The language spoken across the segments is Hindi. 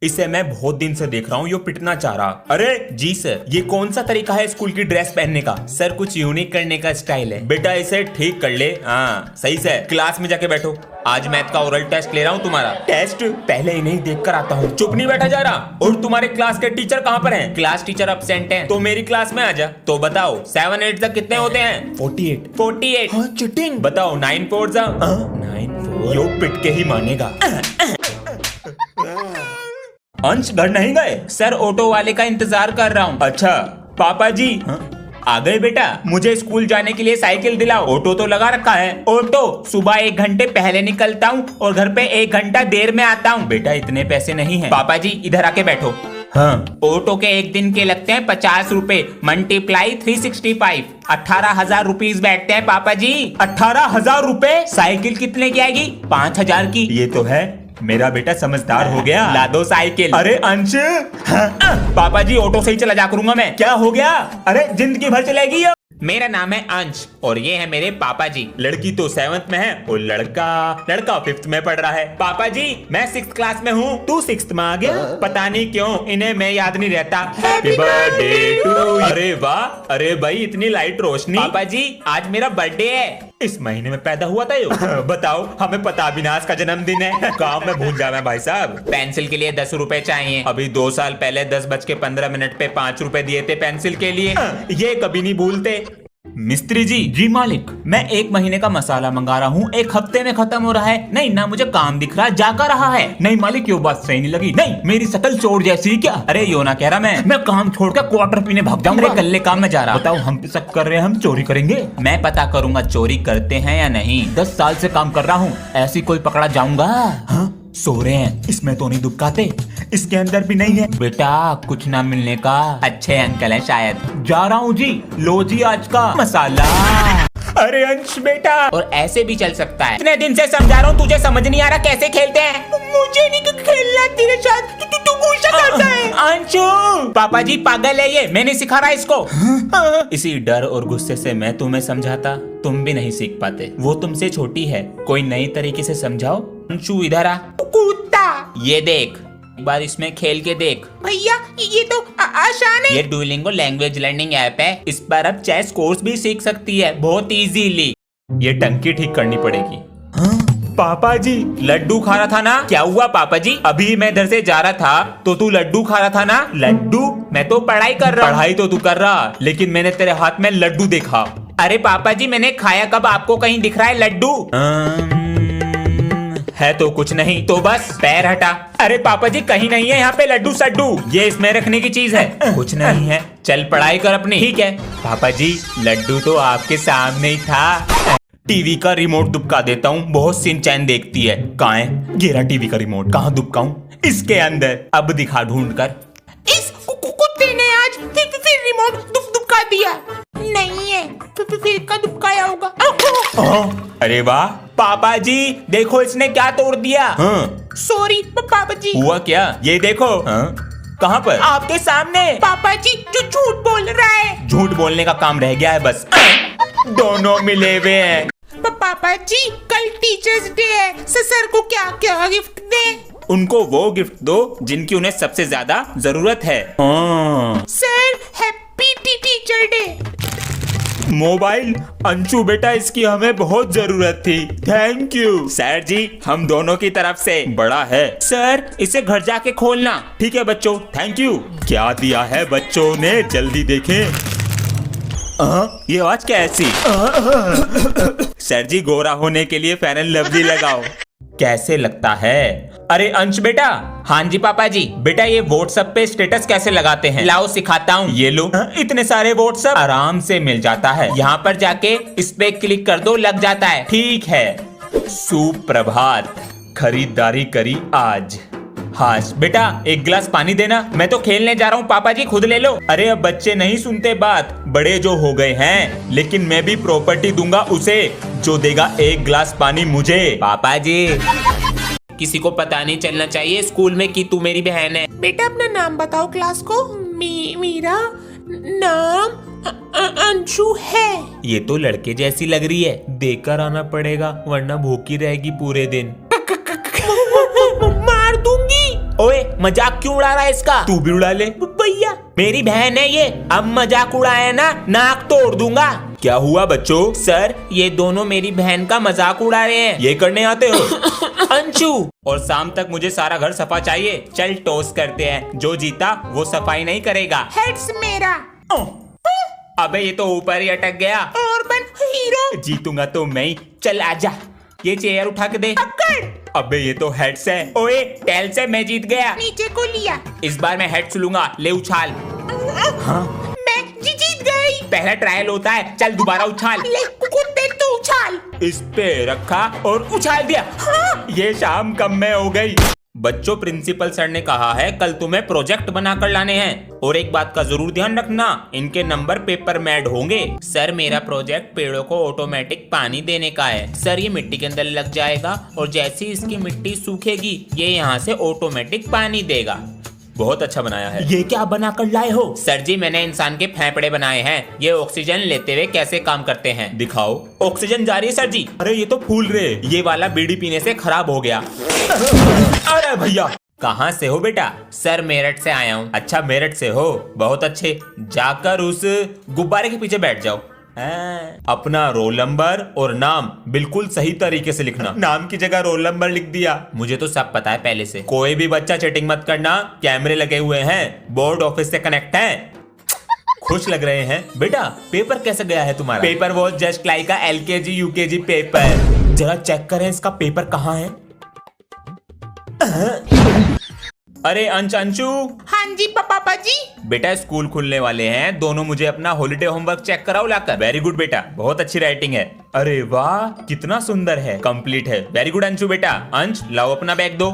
इसे मैं बहुत दिन से देख रहा हूँ, ये पिटना चाह रहा। अरे जी सर, ये कौन सा तरीका है स्कूल की ड्रेस पहनने का? सर कुछ यूनिक करने का स्टाइल है। बेटा इसे ठीक कर ले। हाँ सही से। क्लास में जाके बैठो, आज मैथ का ओरल टेस्ट ले रहा हूँ तुम्हारा। टेस्ट? पहले इन्हें देख कर आता हूँ। चुप नहीं बैठा जा रहा। और तुम्हारे क्लास के टीचर कहाँ पर हैं? क्लास टीचर अब्सेंट हैं। तो मेरी क्लास में आ जा। तो बताओ 7 8 तक कितने होते हैं? 48। हाँ चिटिंग। बताओ 9 4 जा 9 4। यो पिट के ही मानेगा। अंश घर नहीं गए? सर ऑटो वाले का इंतजार कर रहा हूँ। अच्छा पापा जी। आ गए बेटा? मुझे स्कूल जाने के लिए साइकिल दिलाओ। ऑटो तो लगा रखा है। ऑटो सुबह 1 घंटे पहले निकलता हूँ और घर पे 1 घंटा देर में आता हूँ। बेटा इतने पैसे नहीं है। पापा जी इधर आके बैठो। हाँ। ऑटो के 1 दिन के लगते हैं 50 रुपए, मल्टीप्लाई 365, 18,000 रुपीज बैठते हैं पापा जी। 18,000 रुपए? साइकिल कितने की आएगी? 5,000 की। ये तो है, मेरा बेटा समझदार हो गया। ला दो साइकिल। अरे अंश। हाँ। पापा जी ऑटो से ही चला जा करूंगा मैं। क्या हो गया? अरे जिंदगी भर चलेगी ये। मेरा नाम है अंश और ये है मेरे पापा जी। लड़की तो 7th में है और लड़का 5th में पढ़ रहा है। पापा जी मैं 6th क्लास में हूँ। तू 6th में आ गया? पता नहीं क्यों इन्हें मैं याद नहीं रहता। Happy birthday to. अरे वाह, अरे भाई इतनी लाइट रोशनी। पापा जी आज मेरा बर्थडे है। इस महीने में पैदा हुआ था यो। बताओ, हमें पता भी ना, इसका जन्मदिन है। काम में भूल जाना भाई साहब। पेंसिल के लिए 10 रुपए चाहिए। अभी 2 साल पहले 10:15 पे 5 रुपए दिए थे पेंसिल के लिए। ये कभी नहीं भूलते। मिस्त्री जी। जी मालिक। मैं 1 महीने का मसाला मंगा रहा हूँ, 1 हफ्ते में खत्म हो रहा है। नहीं ना मुझे काम दिख रहा, जाकर रहा है। नहीं मालिक यो बात सही नहीं लगी। नहीं मेरी शकल चोर जैसी क्या? अरे यो ना कह रहा मैं काम छोड़कर क्वार्टर पीने भाग जाऊंगा। कल काम में जा रहा। बताओ हम पे शक कर रहे हैं, हम चोरी करेंगे? मैं पता करूंगा चोरी करते हैं या नहीं। 10 साल से काम कर रहा हूँ, ऐसी कोई पकड़ा जाऊंगा? हाँ? सो रहे हैं, इसमें तो नहीं दुबकाते, इसके अंदर भी नहीं है। बेटा कुछ ना मिलने का। अच्छे अंकल है शायद। जा रहा हूँ जी। लो जी आज का मसाला। अरे अंश बेटा। और ऐसे भी चल सकता है। इतने दिन से समझा रहा हूँ, तुझे समझ नहीं आ रहा कैसे खेलते हैं? मुझे नहीं खेलना तेरे साथ। तू गुस्सा करता है। अंशु पापा जी पागल है ये, मैंने सिखा रहा इसको। इसी डर और गुस्से से मैं तुम्हें समझाता, तुम भी नहीं सीख पाते। वो तुमसे छोटी है, कोई नई तरीके से समझाओ। अंशु इधर आ। कुत्ता ये देख, एक बार इसमें खेल के देख। भैया ये तो आसान है। ये डुओलिंगो लैंग्वेज लर्निंग ऐप है, इस पर अब चेस कोर्स भी सीख सकती है बहुत इजीली। ये टंकी ठीक करनी पड़ेगी। हाँ? पापा जी लड्डू खा रहा था ना? क्या हुआ पापा जी? अभी मैं इधर से जा रहा था तो तू लड्डू खा रहा था ना? लड्डू? मैं तो पढ़ाई कर रहा। पढ़ाई तो तू कर रहा, लेकिन मैंने तेरे हाथ में लड्डू देखा। अरे पापा जी मैंने खाया कब? आपको कहीं दिख रहा है लड्डू? है तो कुछ नहीं, तो बस पैर हटा। अरे पापा जी कहीं नहीं है यहाँ पे लड्डू सड्डू, ये इसमें रखने की चीज है। कुछ नहीं है, चल पढ़ाई कर अपनी। ठीक है पापा जी, लड्डू तो आपके सामने ही था। टीवी का रिमोट दुबका देता हूँ, बहुत सिंचैन देखती है। कहाँ है? घेरा टीवी का रिमोट। कहाँ दुबकाऊं? इसके अंदर। अब दिखा ढूंढ कर। इस कुत्ते ने आज फिर रिमोट दुबका दिया। नहीं है, फिर का दुबकाया होगा। अरे वाह पापा जी, देखो इसने क्या तोड़ दिया। सॉरी पापा जी। हुआ क्या? ये देखो। कहाँ पर? आपके सामने। पापा जी जो झूठ बोल रहा है। झूठ बोलने का काम रह गया है बस। दोनों मिले हुए हैं। पापा जी कल टीचर्स डे है, सर को क्या क्या गिफ्ट दे? उनको वो गिफ्ट दो जिनकी उन्हें सबसे ज्यादा जरूरत है। Sir happy teacher day. Mobile? Anshu बेटा इसकी हमें बहुत जरूरत थी। थैंक यू सर जी, हम दोनों की तरफ से। बड़ा है सर, इसे घर जाके खोलना। ठीक है बच्चों, थैंक यू। क्या दिया है बच्चों ने, जल्दी देखें। ये आवाज कैसी? सर जी गोरा होने के लिए फेयर एंड लवली लगाओ। कैसे लगता है? अरे अंश बेटा। हाँ जी पापा जी। बेटा ये व्हाट्सएप पे स्टेटस कैसे लगाते हैं? लाओ सिखाता हूँ। ये लो। इतने सारे व्हाट्सएप आराम से मिल जाता है। यहाँ पर जाके इस पे क्लिक कर दो, लग जाता है। ठीक है। सुप्रभात, खरीदारी करी आज। हाँ बेटा 1 गिलास पानी देना। मैं तो खेलने जा रहा हूँ पापा जी, खुद ले लो। अरे अब बच्चे नहीं सुनते बात, बड़े जो हो गए हैं। लेकिन मैं भी प्रॉपर्टी दूंगा उसे जो देगा 1 गिलास पानी मुझे। पापा जी किसी को पता नहीं चलना चाहिए स्कूल में कि तू मेरी बहन है। बेटा अपना नाम बताओ क्लास को। मेरा नाम अंशु है। ये तो लड़के जैसी लग रही है, देकर आना पड़ेगा वरना भूखी रहेगी पूरे दिन। मार दूंगी। ओए मजाक क्यों उड़ा रहा है इसका? तू भी उड़ा ले। भैया मेरी बहन है ये, अब मजाक उड़ाया ना नाक तोड़ दूंगा। क्या हुआ बच्चों? सर ये दोनों मेरी बहन का मजाक उड़ा रहे हैं। ये करने आते हो? अंशु, और शाम तक मुझे सारा घर सफा चाहिए। चल टॉस करते हैं, जो जीता वो सफाई नहीं करेगा। हेड्स मेरा। अबे ये तो ऊपर ही अटक गया। और बन हीरो। जीतूंगा तो मैं ही। चल आजा, ये चेयर उठा के दे। पकड़। अबे ये तो हेड्स है। ओए टेल से मैं जीत गया। नीचे को लिया। इस बार मैं हेड्स लूंगा। ले उछाल। मैं जीत गई। पहला ट्रायल होता है, चल दोबारा उछाल। ले कुत्ते तू उछाल। इस पे रखा और उछाल दिया। ये शाम कम में हो गई। बच्चों प्रिंसिपल सर ने कहा है कल तुम्हें प्रोजेक्ट बनाकर लाने हैं, और एक बात का जरूर ध्यान रखना, इनके नंबर पेपर मैड होंगे। सर मेरा प्रोजेक्ट पेड़ों को ऑटोमेटिक पानी देने का है। सर ये मिट्टी के अंदर लग जाएगा और जैसे ही इसकी मिट्टी सूखेगी ये यहाँ से ऑटोमेटिक पानी देगा। बहुत अच्छा बनाया है। ये क्या बना कर लाए हो? सर जी मैंने इंसान के फेफड़े बनाए हैं, ये ऑक्सीजन लेते हुए कैसे काम करते हैं। दिखाओ। ऑक्सीजन जा रही है सर जी। अरे ये तो फूल रहे, ये वाला बीड़ी पीने से खराब हो गया। अरे भैया कहाँ से हो बेटा? सर मेरठ से आया हूँ। अच्छा मेरठ से हो, बहुत अच्छे। जाकर उस गुब्बारे के पीछे बैठ जाओ। अपना रोल नंबर और नाम बिल्कुल सही तरीके से लिखना। नाम की जगह रोल नंबर लिख दिया। मुझे तो सब पता है पहले से। कोई भी बच्चा चीटिंग मत करना, कैमरे लगे हुए हैं, बोर्ड ऑफिस से कनेक्ट है। खुश लग रहे हैं बेटा। पेपर कैसे गया है तुम्हारा? पेपर वो जस्ट लाइक का LKG UKG पेपर। जरा चेक करें इसका पेपर कहाँ है। अरे अंशु। हाँ जी पापा जी। बेटा स्कूल खुलने वाले हैं, दोनों मुझे अपना हॉलिडे होमवर्क चेक कराओ लाकर। वेरी गुड बेटा, बहुत अच्छी राइटिंग है। अरे वाह कितना सुंदर है, कंप्लीट है। वेरी गुड अंशु बेटा। अंश लाओ अपना बैग दो।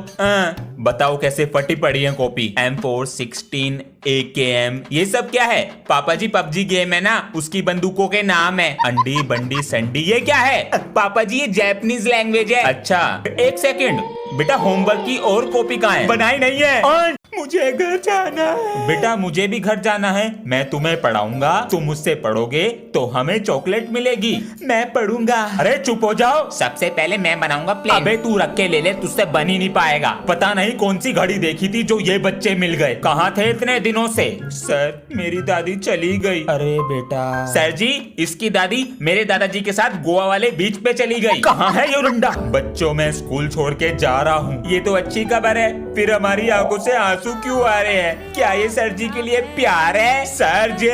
बताओ कैसे फटी पड़ी है कॉपी। M4 16 AKM ये सब क्या है? पापा जी PUBG गेम है ना, उसकी बंदूकों के नाम है। अंडी बंडी संडी। ये क्या है? पापा जी ये जैपनीज लैंग्वेज है। अच्छा एक सेकंड बेटा, होमवर्क की और कॉपी कहाँ है? बनाई नहीं है। मुझे घर जाना है। बेटा मुझे भी घर जाना है। मैं तुम्हें पढ़ाऊंगा, तुम मुझसे पढ़ोगे तो हमें चॉकलेट मिलेगी। मैं पढ़ूंगा। अरे चुप हो जाओ। सबसे पहले मैं बनाऊंगा प्लेन। अबे तू रख के ले ले, तुझसे बन ही नहीं पाएगा। पता नहीं कौन सी घड़ी देखी थी जो ये बच्चे मिल गए। कहाँ थे इतने दिनों से? सर मेरी दादी चली गई। अरे बेटा। सर जी इसकी दादी मेरे दादाजी के साथ गोवा वाले बीच पे चली गई। कहाँ है ये रुंडा? बच्चों मैं स्कूल छोड़ के जा रहा हूँ। ये तो अच्छी खबर है, फिर हमारी आंखों से आंसू क्यों आ रहे हैं? क्या ये सर जी के लिए प्यार है? सर जी।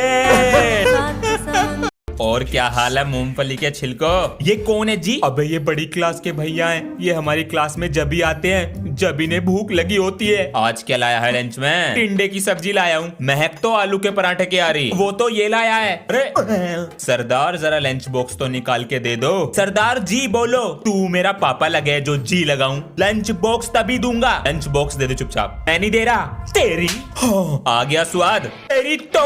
और क्या हाल है मूंगफली के छिलको? ये कौन है जी? अबे ये बड़ी क्लास के भैया हैं। ये हमारी क्लास में जब भी आते हैं, जब इन्हें भूख लगी होती है। आज क्या लाया है लंच में? टिंडे की सब्जी लाया हूँ। महक तो आलू के पराठे की आ रही। वो तो ये लाया है। अरे सरदार जरा लंच बॉक्स तो निकाल के दे दो। सरदार जी बोलो। तू मेरा पापा लगे जो जी लगाऊं। लंच बॉक्स तभी दूंगा। लंच बॉक्स दे दे चुपचाप। मैं नहीं दे रहा। तेरी आ गया स्वाद। तेरी तो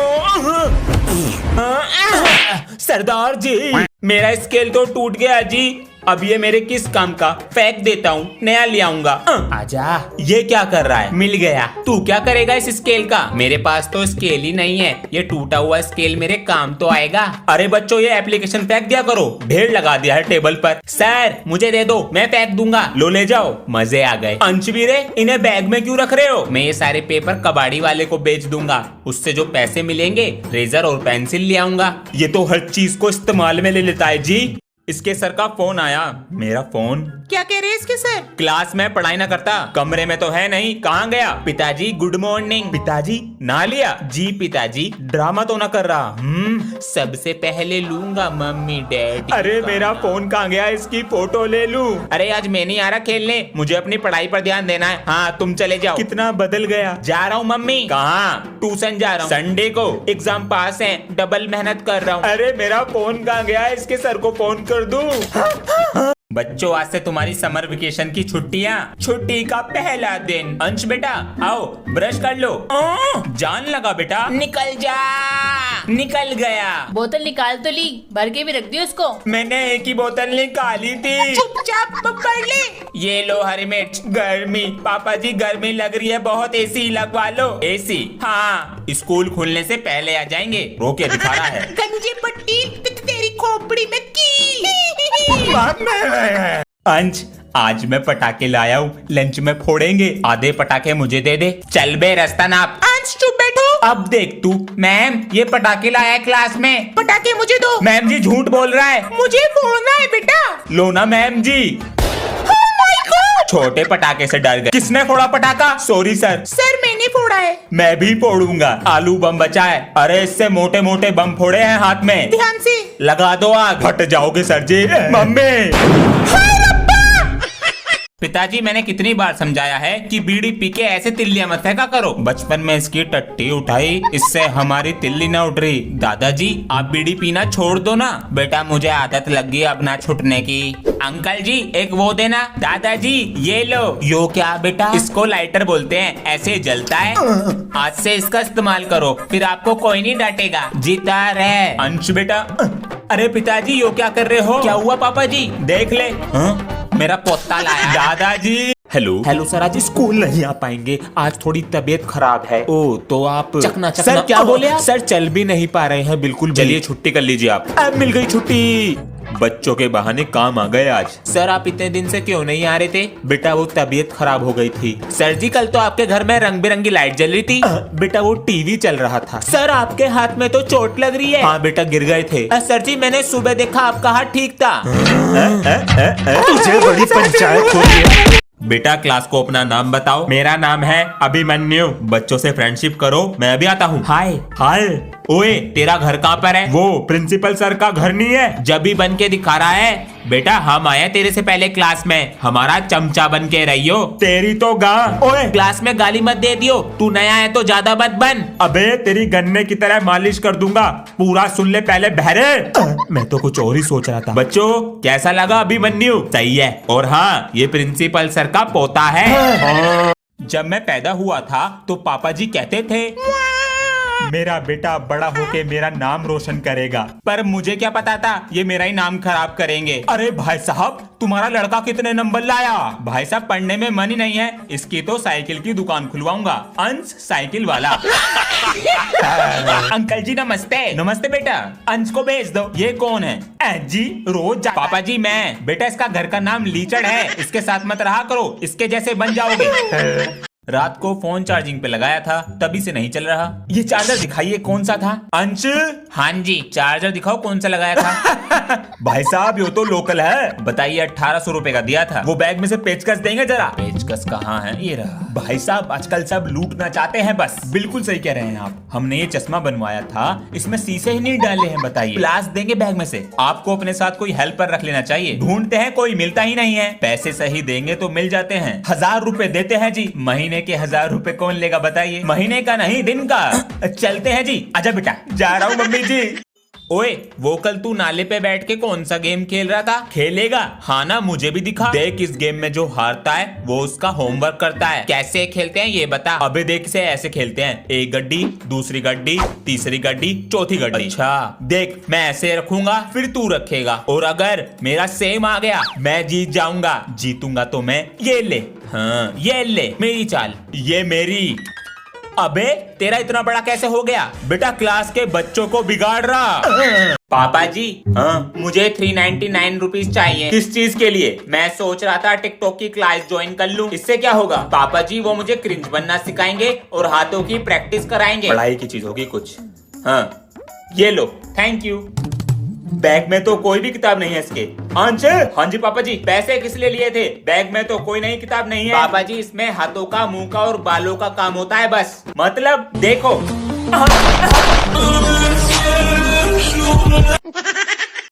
सरदार जी मेरा स्केल तो टूट गया जी। अब ये मेरे किस काम का? फेंक देता हूँ, नया ले आऊंगा। आजा। ये क्या कर रहा है? मिल गया। तू क्या करेगा इस स्केल का? मेरे पास तो स्केल ही नहीं है। ये टूटा हुआ स्केल मेरे काम तो आएगा। अरे बच्चों ये एप्लीकेशन फेंक दिया करो, ढेर लगा दिया है टेबल पर। सर मुझे दे दो, मैं फेंक दूंगा। लो ले जाओ। मजे आ गए। अंशवीरे इन्हें बैग में क्यों रख रहे हो? मैं ये सारे पेपर कबाड़ी वाले को बेच दूंगा, उससे जो पैसे मिलेंगे रेजर और पेंसिल ले आऊंगा। ये तो हर चीज को इस्तेमाल में ले लेता है जी। इसके सर का फोन आया। मेरा फोन? क्या कह रहे हैं इसके सर? क्लास में पढ़ाई ना करता, कमरे में तो है नहीं, कहाँ गया? पिताजी गुड मॉर्निंग। पिताजी ना लिया जी। पिताजी ड्रामा तो ना कर रहा। सबसे पहले लूंगा मम्मी डैडी। अरे मेरा फोन कहाँ गया? इसकी फोटो ले लूं। अरे आज मैं नहीं आ रहा खेलने, मुझे अपनी पढ़ाई पर ध्यान देना है। हाँ तुम चले जाओ। कितना बदल गया। जा रहा हूँ मम्मी। कहाँ? ट्यूशन जा रहा हूँ। संडे को एग्जाम पास है, डबल मेहनत कर रहा हूँ। अरे मेरा फोन कहाँ गया? इसके सर को फोन कर दूं। बच्चों आज से तुम्हारी समर वेकेशन की छुट्टी का पहला दिन। अंश बेटा आओ ब्रश कर लो। जान लगा बेटा। निकल जा। निकल गया। बोतल निकाल तो ली, भर के भी रख दियो इसको। मैंने एक ही बोतल निकाली थी। चुपचाप पकड़ ले। ये लो हरी मिर्च। गर्मी पापा जी गर्मी लग रही है बहुत, एसी लगवा लो। एसी? हाँ स्कूल खुलने से पहले आ जाएंगे। रोके दिखा रहा है। गंजी पट्टी तेरी खोपड़ी में की। अंश, आज मैं पटाखे लाया हूँ, लंच में फोड़ेंगे, आधे पटाखे मुझे दे दे। चल बे रास्ता नाप। अंश चुप बैठो। अब देख तू। मैम, ये पटाखे लाया है क्लास में। पटाखे मुझे दो। मैम जी झूठ बोल रहा है। मुझे फोड़ना है बेटा। लो ना मैम जी। छोटे पटाखे से डर गए। किसने फोड़ा पटाखा? Sorry sir. सर मैंने फोड़ा है। मैं भी फोड़ूंगा। आलू बम बचा है। अरे इससे मोटे मोटे बम फोड़े हैं हाथ में। ध्यान से। लगा दो आग। फट जाओगे सर जी। मम्मी। पिताजी, मैंने कितनी बार समझाया है कि बीड़ी पी के ऐसे तिल्लियां मत फेंका करो। बचपन में इसकी टट्टी उठाई, इससे हमारी तिल्ली न उठ रही। दादाजी, आप बीड़ी पीना छोड़ दो ना। बेटा, मुझे आदत लग गई अब ना छूटने की। अंकल जी, एक वो देना। दादाजी, ये लो। यो क्या बेटा? इसको लाइटर बोलते हैं, ऐसे जलता है। आज से इसका इस्तेमाल करो, फिर आपको कोई नहीं डांटेगा। जीता रहे। अंश बेटा। अरे पिताजी, यो क्या कर रहे हो? क्या हुआ पापा जी? देख ले। मेरा पोता लाया। दादाजी। हेलो सर, आज स्कूल नहीं आ पाएंगे, आज थोड़ी तबीयत खराब है। ओ, तो आप चकना सर क्या बोले आप? सर चल भी नहीं पा रहे हैं बिल्कुल। चलिए छुट्टी कर लीजिए आप। अब मिल गई छुट्टी। बच्चों के बहाने काम आ गए आज। सर, आप इतने दिन से क्यों नहीं आ रहे थे? बेटा, वो तबीयत खराब हो गई थी। सर जी, कल तो आपके घर में रंग बिरंगी लाइट जल रही थी। बेटा, वो टीवी चल रहा था। सर, आपके हाथ में तो चोट लग रही है। हाँ बेटा, गिर गए थे। सर जी, मैंने सुबह देखा आपका हाथ ठीक था। तुझे बड़ी पंचायत हो गई। बेटा, क्लास को अपना नाम बताओ। मेरा नाम है अभिमन्यु। बच्चों से फ्रेंडशिप करो। मैं भी आता हूँ। हाय हाय। ओए, तेरा घर कहाँ पर है? वो प्रिंसिपल सर का घर नहीं है? जब भी बन के दिखा रहा है। बेटा, हम आए तेरे से पहले क्लास में, हमारा चमचा बन के रहियो। तेरी तो गां। ओए, क्लास में गाली मत दे दियो। तू नया है तो ज्यादा मत बन। अबे, तेरी गन्ने की तरह मालिश कर दूंगा। पूरा सुन ले पहले बहरे। मैं तो कुछ और ही सोच रहा था। बच्चों, कैसा लगा अभिमन्यु? सही है। और हाँ, ये प्रिंसिपल सर का पोता है। जब मैं पैदा हुआ था तो पापा जी कहते थे मेरा बेटा बड़ा होके मेरा नाम रोशन करेगा, पर मुझे क्या पता था ये मेरा ही नाम खराब करेंगे। अरे भाई साहब, तुम्हारा लड़का कितने नंबर लाया? भाई साहब, पढ़ने में मन ही नहीं है, इसकी तो साइकिल की दुकान खुलवाऊंगा। अंश साइकिल वाला। अंकल जी नमस्ते। नमस्ते बेटा, अंश को भेज दो। ये कौन है? जी रोज पापा जी मैं। बेटा, इसका घर का नाम लीचड़ है, इसके साथ मत रहा करो, इसके जैसे बन जाओगे। रात को फोन चार्जिंग पे लगाया था, तभी से नहीं चल रहा। ये चार्जर दिखाइए कौन सा था? अंश। हाँ जी, चार्जर दिखाओ कौन सा लगाया था। भाई साहब, ये तो लोकल है। बताइए, 1800 रुपए का दिया था। वो बैग में से पेचकस देंगे जरा। पेचकस कहाँ है? ये रहा। भाई साहब, आजकल सब लूटना चाहते हैं बस। बिल्कुल सही कह रहे हैं आप। हमने ये चश्मा बनवाया था, इसमें शीशे ही नहीं डाले हैं। बताइए, ग्लास देंगे बैग में से। आपको अपने साथ कोई हेल्पर रख लेना चाहिए। ढूंढते हैं, कोई मिलता ही नहीं है। पैसे सही देंगे तो मिल जाते हैं। 1000 रुपए देते हैं जी। महीने के 1000 रुपए कौन लेगा बताइए? महीने का नहीं, दिन का। चलते हैं जी। आजा बेटा। जा रहा हूँ मम्मी जी। ओए, वो कल तू नाले पे बैठ के कौन सा गेम खेल रहा था? खेलेगा? हाँ ना, मुझे भी दिखा। देख, इस गेम में जो हारता है वो उसका होमवर्क करता है। कैसे खेलते हैं ये बता। अबे देख, इसे ऐसे खेलते हैं। एक गड्डी, दूसरी गड्डी, तीसरी गड्डी, चौथी गड्डी। अच्छा देख, मैं ऐसे रखूंगा, फिर तू रखेगा, और अगर मेरा सेम आ गया मैं जीत जाऊंगा। जीतूंगा तो मैं ये ले। हाँ, ये ले मेरी चाल, ये मेरी। अबे, तेरा इतना बड़ा कैसे हो गया? बेटा, क्लास के बच्चों को बिगाड़ रहा। पापा जी, हाँ, मुझे 399 रुपीज चाहिए। किस चीज के लिए? मैं सोच रहा था टिकटॉक की क्लास ज्वाइन कर लूं। इससे क्या होगा? पापा जी, वो मुझे क्रिंज बनना सिखाएंगे और हाथों की प्रैक्टिस कराएंगे। पढ़ाई की चीज होगी कुछ। हाँ, ये लो। Thank you. बैग में तो कोई भी किताब नहीं है इसके। अंश। हाँ जी पापा जी। पैसे किस लिए लिए थे? बैग में तो कोई नई किताब नहीं है। पापा जी, इसमें हाथों का, मुंह का और बालों का काम होता है बस। मतलब देखो।